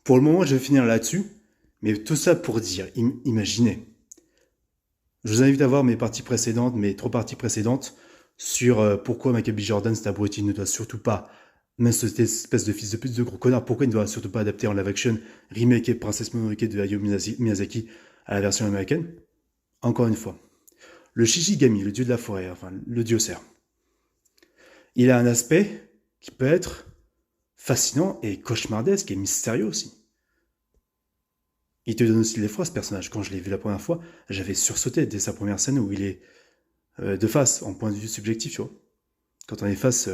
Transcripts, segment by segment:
Pour le moment, je vais finir là-dessus, mais tout ça pour dire, imaginez. Je vous invite à voir mes parties précédentes, mes 3 parties précédentes, sur pourquoi Michael B. Jordan, cet abruti, ne doit surtout pas, même cette espèce de fils de pute de gros connard, pourquoi il ne doit surtout pas adapter en live action, remake Princesse Mononoke de Hayao Miyazaki à la version américaine. Encore une fois, le Shishigami, le dieu de la forêt, enfin le dieu cerf, il a un aspect qui peut être fascinant et cauchemardesque et mystérieux aussi. Il te donne aussi l'effroi, ce personnage. Quand je l'ai vu la première fois, j'avais sursauté dès sa première scène où il est de face, en point de vue subjectif, tu vois. Quand on est face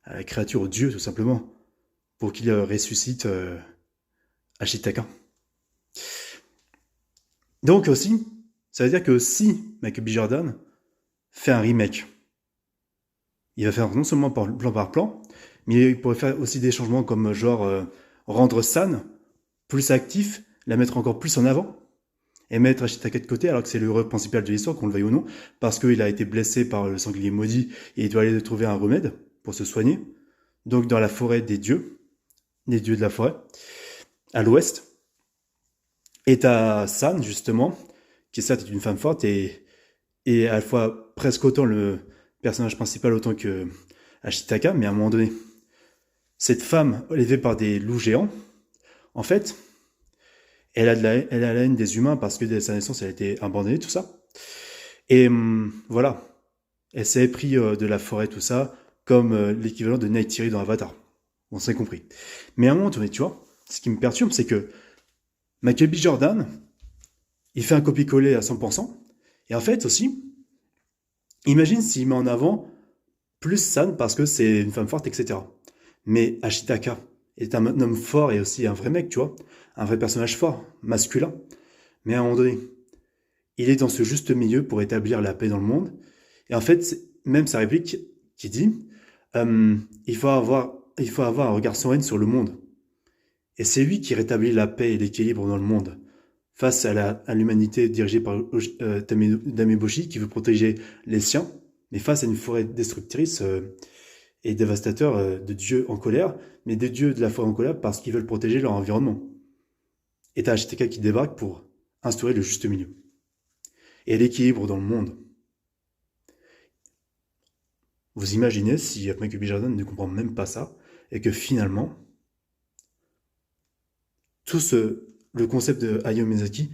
à la créature, au dieu, tout simplement, pour qu'il ressuscite Ashitaka. Donc aussi, ça veut dire que si Michael B. Jordan fait un remake, il va faire non seulement plan par plan, mais il pourrait faire aussi des changements comme genre rendre San plus actif, la mettre encore plus en avant, et mettre Ashitaka de côté, alors que c'est le héros principal de l'histoire, qu'on le veuille ou non, parce qu'il a été blessé par le sanglier maudit, et il doit aller trouver un remède pour se soigner. Donc dans la forêt des dieux de la forêt, à l'ouest, et t'as San, justement, qui certes est une femme forte, et à la fois presque autant le personnage principal autant que Ashitaka, mais à un moment donné, cette femme élevée par des loups géants, en fait, elle a la haine des humains parce que dès sa naissance, elle a été abandonnée, tout ça. Et voilà, elle s'est pris de la forêt, tout ça, comme l'équivalent de Neytiri dans Avatar. On s'est compris. Mais à un moment donné, tu vois, ce qui me perturbe, c'est que Michael B. Jordan, il fait un copier-coller à 100%. Et en fait, aussi, imagine s'il met en avant plus San parce que c'est une femme forte, etc. Mais Ashitaka est un homme fort et aussi un vrai mec, tu vois. Un vrai personnage fort, masculin. Mais à un moment donné, il est dans ce juste milieu pour établir la paix dans le monde. Et en fait, même sa réplique qui dit il faut avoir un regard serein sur le monde. Et c'est lui qui rétablit la paix et l'équilibre dans le monde. Face à l'humanité dirigée par Tameboshi, qui veut protéger les siens, mais face à une forêt destructrice et dévastateur de dieux en colère, mais des dieux de la forêt en colère parce qu'ils veulent protéger leur environnement. Et t'as Ashitaka qui débarque pour instaurer le juste milieu. Et l'équilibre dans le monde. Vous imaginez si Michael B. Jordan ne comprend même pas ça, et que finalement, le concept de Hayao Miyazaki,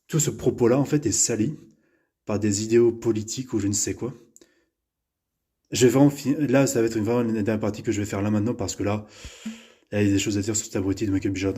tout ce propos-là, en fait, est sali par des idéaux politiques ou je ne sais quoi. Je vais vraiment là, ça va être vraiment la dernière partie que je vais faire là maintenant, parce que là, il y a des choses à dire sur cet abruti de Michael B. Jordan.